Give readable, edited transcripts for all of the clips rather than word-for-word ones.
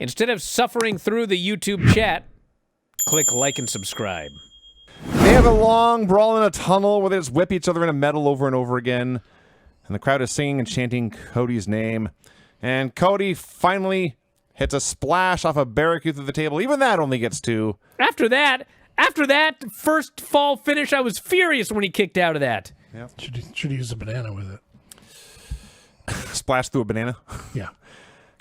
Instead of suffering through the YouTube chat, click like and subscribe. They have a long brawl in a tunnel where they just whip each other in a metal over and over again. And the crowd is singing and chanting Cody's name. And Cody finally hits a splash off a barricade through the table. Even that only gets 2. After that first fall finish, I was furious when he kicked out of that. Yeah. Should use a banana with it. Splash through a banana? Yeah.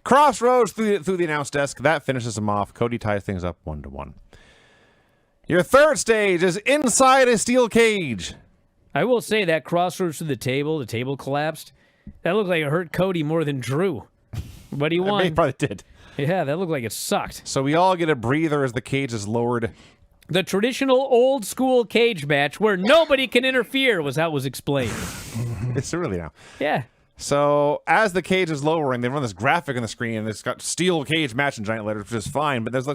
Crossroads through the announce desk. That finishes him off. Cody ties things up 1-1. Your third stage is inside a steel cage. I will say that crossroads to the table collapsed. That looked like it hurt Cody more than Drew. But he won. He probably did. Yeah, that looked like it sucked. So we all get a breather as the cage is lowered. The traditional old school cage match where nobody can interfere was how it was explained. It's really now. Yeah. So as the cage is lowering, they run this graphic on the screen, and it's got steel cage match in giant letters, which is fine. But there's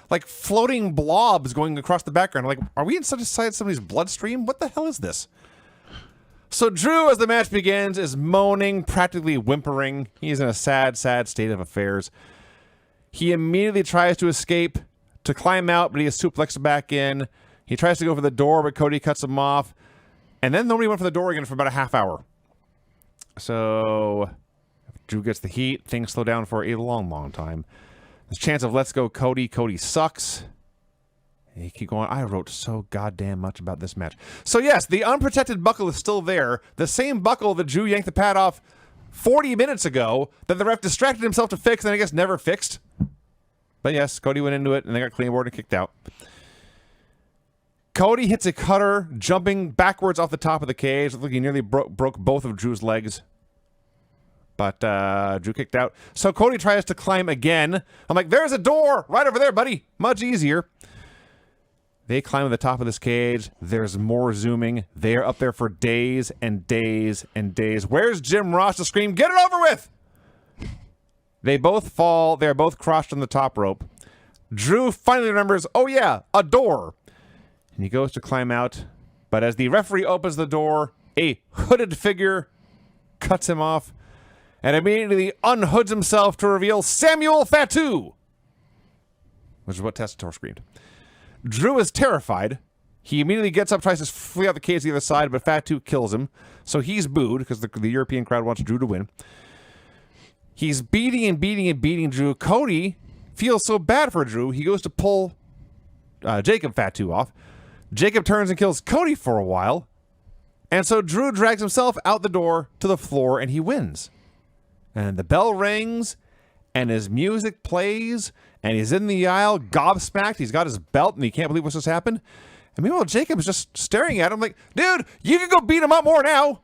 like floating blobs going across the background. Like, are we inside somebody's bloodstream? What the hell is this? So Drew, as the match begins, is moaning, practically whimpering. He's in a sad, sad state of affairs. He immediately tries to escape, to climb out, but he is suplexed back in. He tries to go for the door, but Cody cuts him off. And then nobody went for the door again for about a half hour. So Drew gets the heat. Things slow down for a long, long time. There's a chance of let's go Cody. Cody sucks. And you keep going. I wrote so goddamn much about this match. So yes, the unprotected buckle is still there. The same buckle that Drew yanked the pad off 40 minutes ago that the ref distracted himself to fix and I guess never fixed. But yes, Cody went into it and they got clean board and kicked out. Cody hits a cutter, jumping backwards off the top of the cage. Look, he nearly broke both of Drew's legs. But Drew kicked out. So Cody tries to climb again. I'm like, there's a door right over there, buddy. Much easier. They climb to the top of this cage. There's more zooming. They're up there for days and days and days. Where's Jim Ross to scream, get it over with? They both fall. They're both crushed on the top rope. Drew finally remembers, oh yeah, a door. And he goes to climb out. But as the referee opens the door, a hooded figure cuts him off and immediately unhoods himself to reveal Samuel Fatu, which is what Testator screamed. Drew is terrified. He immediately gets up, tries to flee out the cage to the other side, but Fatu kills him. So he's booed because the European crowd wants Drew to win. He's beating and beating and beating Drew. Cody feels so bad for Drew, he goes to pull Jacob Fatu off. Jacob turns and kills Cody for a while. And so Drew drags himself out the door to the floor, and he wins. And the bell rings, and his music plays, and he's in the aisle, gobsmacked. He's got his belt, and he can't believe what's just happened. And meanwhile, Jacob is just staring at him like, dude, you can go beat him up more now.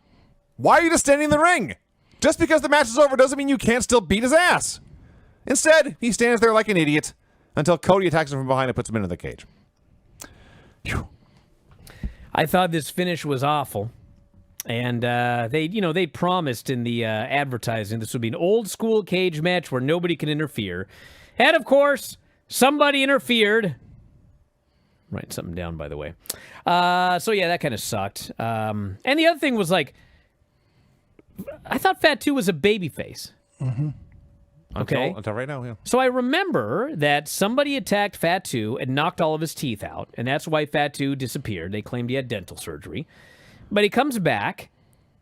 Why are you just standing in the ring? Just because the match is over doesn't mean you can't still beat his ass. Instead, he stands there like an idiot until Cody attacks him from behind and puts him into the cage. Phew. I thought this finish was awful. And they promised in the advertising this would be an old school cage match where nobody can interfere. And of course, somebody interfered. Write something down, by the way. So yeah, that kind of sucked. And the other thing was like, I thought Fatu was a babyface. Mm-hmm. Okay. Until right now, yeah. So I remember that somebody attacked Fatu and knocked all of his teeth out, and that's why Fatu disappeared. They claimed he had dental surgery. But he comes back,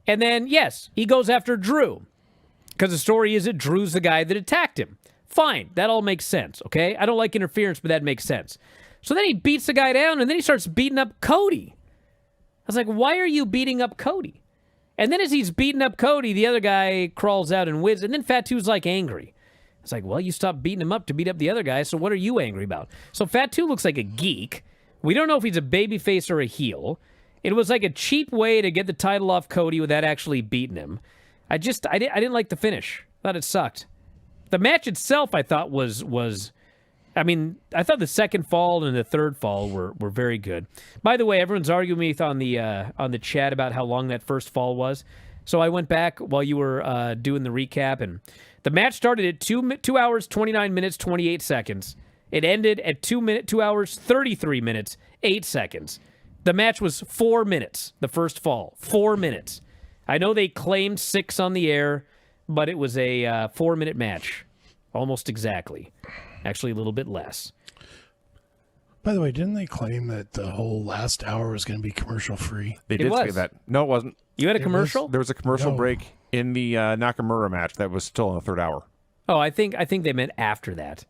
and then, yes, he goes after Drew. Because the story is that Drew's the guy that attacked him. Fine, that all makes sense, okay? I don't like interference, but that makes sense. So then he beats the guy down, and then he starts beating up Cody. I was like, why are you beating up Cody? And then as he's beating up Cody, the other guy crawls out and wins, and then Fatu's like angry. It's like, well, you stopped beating him up to beat up the other guy, so what are you angry about? So Fatu looks like a geek. We don't know if he's a babyface or a heel. It was like a cheap way to get the title off Cody without actually beating him. I didn't like the finish. I thought it sucked. The match itself, I thought I thought the second fall and the third fall were very good. By the way, everyone's arguing with me on the chat about how long that first fall was. So I went back while you were doing the recap, and the match started at 2 hours, 29 minutes, 28 seconds. It ended at 2 hours, 33 minutes, 8 seconds. The match was 4 minutes, the first fall. 4 minutes. I know they claimed 6 on the air, but it was a 4-minute match. almost exactly. Actually, a little bit less. By the way, didn't they claim that the whole last hour was going to be commercial free? They did say was. that. No, it wasn't. You had a commercial? There was a commercial No. break in the Nakamura match that was still in the third hour. Oh, I think they meant after that.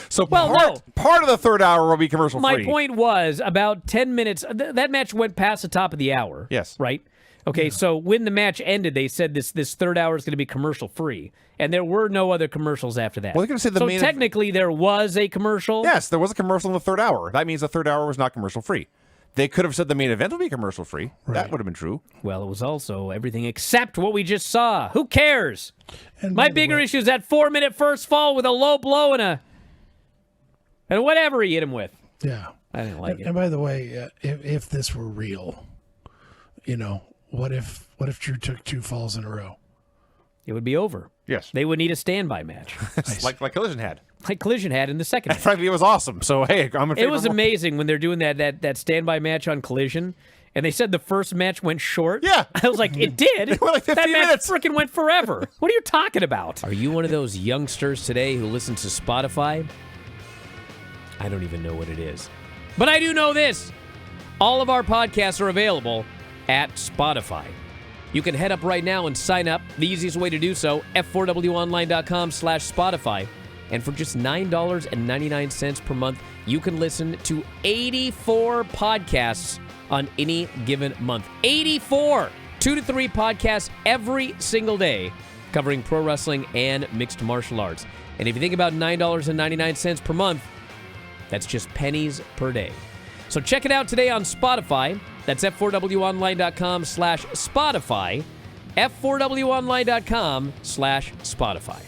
So Well, part of the third hour will be commercial My free. point was about 10 minutes. That match went past the top of the hour. Yes. Right? Okay, so when the match ended, they said this third hour is going to be commercial free. And there were no other commercials after that. Well, they're gonna say the so main- technically, there was a commercial. Yes, there was a commercial in the third hour. That means the third hour was not commercial free. They could have said the main event will be commercial free. That Right. would have been true. Well, it was also everything except what we just saw. Who cares? And My by the bigger way- issue is that 4-minute first fall with a low blow and whatever he hit him with. Yeah. I didn't like it. And by the way, if this were real, what if Drew took 2 falls in a row? It would be over. Yes. They would need a standby match, like Collision had. like Collision had in the second match. Frankly, it was awesome. So, hey, I'm in favor It was of more. amazing when they're doing that standby match on Collision, and they said the first match went short. Yeah. I was like, it did. It went like 15 that match minutes. freaking went forever. What are you talking about? Are you one of those youngsters today who listens to Spotify? I don't even know what it is. But I do know this. All of our podcasts are available at Spotify. You can head up right now and sign up. The easiest way to do so, f4wonline.com/Spotify. And for just $9.99 per month, you can listen to 84 podcasts on any given month. 84! 2 to 3 podcasts every single day covering pro wrestling and mixed martial arts. And if you think about $9.99 per month, that's just pennies per day. So check it out today on Spotify. That's f4wonline.com/Spotify. f4wonline.com/Spotify.